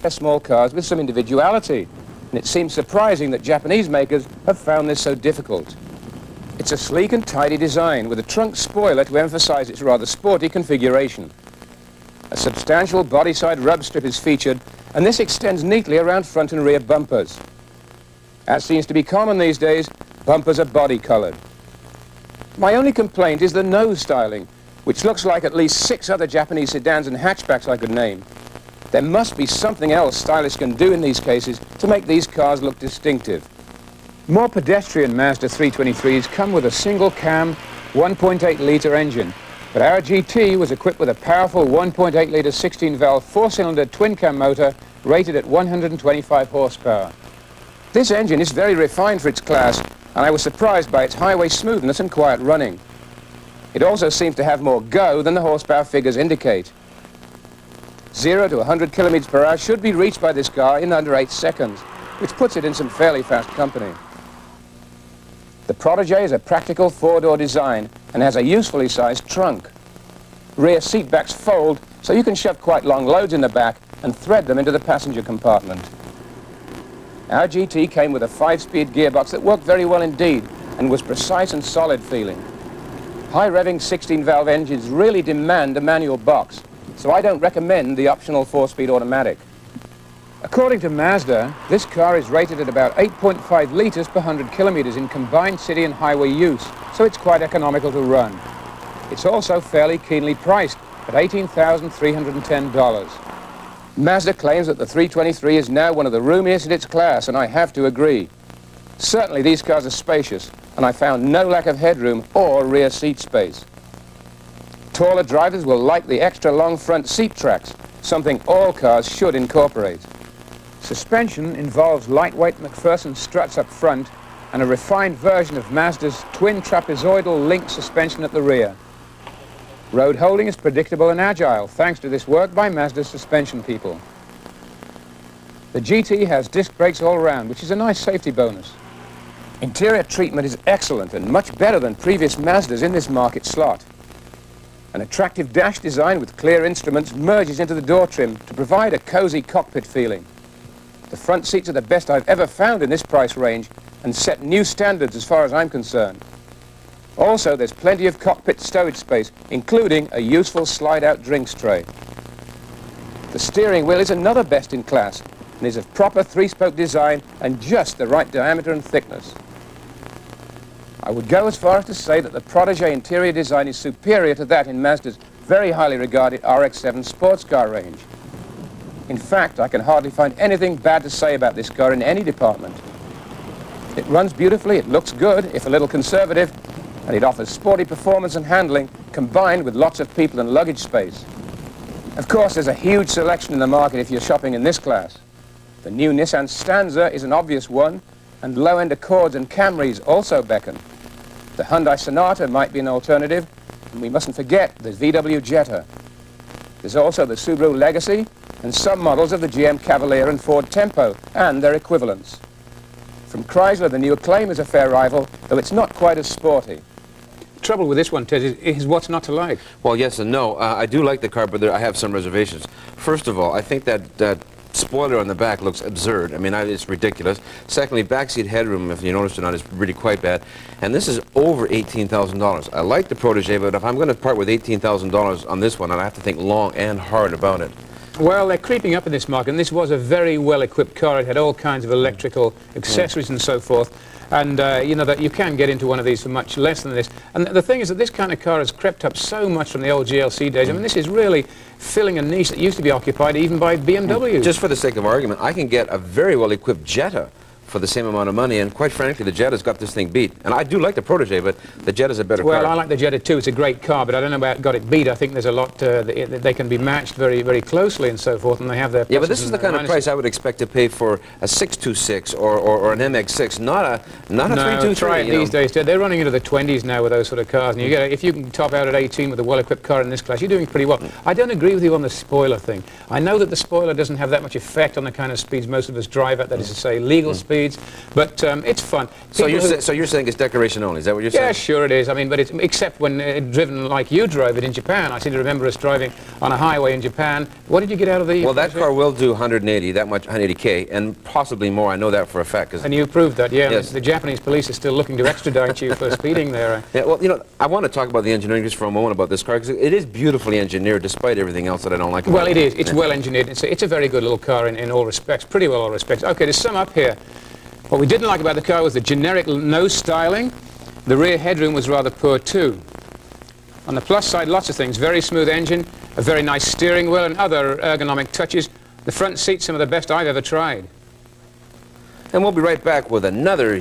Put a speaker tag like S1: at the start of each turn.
S1: They're small cars with some individuality, and it seems surprising that Japanese makers have found this so difficult. It's a sleek and tidy design with a trunk spoiler to emphasize its rather sporty configuration. A substantial body-side rub strip is featured, and this extends neatly around front and rear bumpers. As seems to be common these days, bumpers are body-colored. My only complaint is the nose styling, which looks like at least 6 other Japanese sedans and hatchbacks I could name. There must be something else stylists can do in these cases to make these cars look distinctive. More pedestrian Mazda 323s come with a single-cam 1.8-litre engine, but our GT was equipped with a powerful 1.8-litre 16-valve 4-cylinder twin-cam motor rated at 125 horsepower. This engine is very refined for its class, and I was surprised by its highway smoothness and quiet running. It also seems to have more go than the horsepower figures indicate. 0 to 100 kilometers per hour should be reached by this car in under 8 seconds, which puts it in some fairly fast company. The Protégé is a practical 4-door design and has a usefully sized trunk. Rear seat backs fold so you can shove quite long loads in the back and thread them into the passenger compartment. Our GT came with a 5-speed gearbox that worked very well indeed and was precise and solid feeling. High-revving 16-valve engines really demand a manual box, so I don't recommend the optional 4-speed automatic. According to Mazda, this car is rated at about 8.5 litres per 100 kilometers in combined city and highway use, so it's quite economical to run. It's also fairly keenly priced at $18,310. Mazda claims that the 323 is now one of the roomiest in its class, and I have to agree. Certainly these cars are spacious, and I found no lack of headroom or rear seat space. Taller drivers will like the extra long front seat tracks, something all cars should incorporate. Suspension involves lightweight McPherson struts up front and a refined version of Mazda's twin trapezoidal link suspension at the rear. Road holding is predictable and agile, thanks to this work by Mazda's suspension people. The GT has disc brakes all round, which is a nice safety bonus. Interior treatment is excellent and much better than previous Mazdas in this market slot. An attractive dash design with clear instruments merges into the door trim to provide a cozy cockpit feeling. The front seats are the best I've ever found in this price range and set new standards as far as I'm concerned. Also, there's plenty of cockpit stowage space, including a useful slide-out drinks tray. The steering wheel is another best in class and is of proper 3-spoke design and just the right diameter and thickness. I would go as far as to say that the Protégé interior design is superior to that in Mazda's very highly regarded RX-7 sports car range. In fact, I can hardly find anything bad to say about this car in any department. It runs beautifully, it looks good, if a little conservative, and it offers sporty performance and handling combined with lots of people and luggage space. Of course, there's a huge selection in the market if you're shopping in this class. The new Nissan Stanza is an obvious one, and low-end Accords and Camrys also beckon. The Hyundai Sonata might be an alternative, and we mustn't forget the VW Jetta. There's also the Subaru Legacy and some models of the GM Cavalier and Ford Tempo and their equivalents. From Chrysler, the new Acclaim is a fair rival, though it's not quite as sporty. The trouble with this one, Ted, is what's not to like.
S2: Well, yes and no. I do like the car, but I have some reservations. First of all, I think that spoiler on the back looks absurd. I mean, it's ridiculous. Secondly, backseat headroom, if you notice or not, is really quite bad. And this is over $18,000. I like the Protégé, but if I'm going to part with $18,000 on this one, I have to think long and hard about it.
S1: Well, they're creeping up in this market, and this was a very well-equipped car. It had all kinds of electrical accessories and so forth. And, you know, that you can get into one of these for much less than this. And the thing is that this kind of car has crept up so much from the old GLC days. I mean, this is really filling a niche that used to be occupied even by BMW.
S2: Just for the sake of argument, I can get a very well-equipped Jetta for the same amount of money, and quite frankly, the Jetta's got this thing beat. And I do like the Protégé, but the Jetta's a better car.
S1: Well, I like the Jetta too. It's a great car, but I don't know about got it beat. I think there's a lot, they can be matched very, very closely and so forth, and they have their...
S2: Yeah, but this is the kind of price I would expect to pay for a 626 or an MX-6, not a 323.
S1: Try it these days. They're running into the 20s now with those sort of cars, and you get if you can top out at 18 with a well-equipped car in this class, you're doing pretty well. I don't agree with you on the spoiler thing. I know that the spoiler doesn't have that much effect on the kind of speeds most of us drive at, that is to say, legal speeds, speeds, but it's fun.
S2: So you're saying it's decoration only, is that what you're saying?
S1: Yeah, sure it is. I mean, but it's, except when driven like you drove it in Japan. I seem to remember us driving on a highway in Japan. What did you get out of the...
S2: Well, that car will do 180, that much, 180K, and possibly more. I know that for a fact.
S1: And you proved that, yeah.
S2: Yes.
S1: The Japanese police are still looking to extradite you for speeding there.
S2: Yeah, well, you know, I want to talk about the engineering just for a moment about this car, because it is beautifully engineered, despite everything else that I don't like about it.
S1: Well, it is. It's well engineered. It's a very good little car in all respects, pretty well all respects. Okay, to sum up here, what we didn't like about the car was the generic nose styling. The rear headroom was rather poor too. On the plus side, lots of things. Very smooth engine, a very nice steering wheel, and other ergonomic touches. The front seats, some of the best I've ever tried.
S2: And we'll be right back with another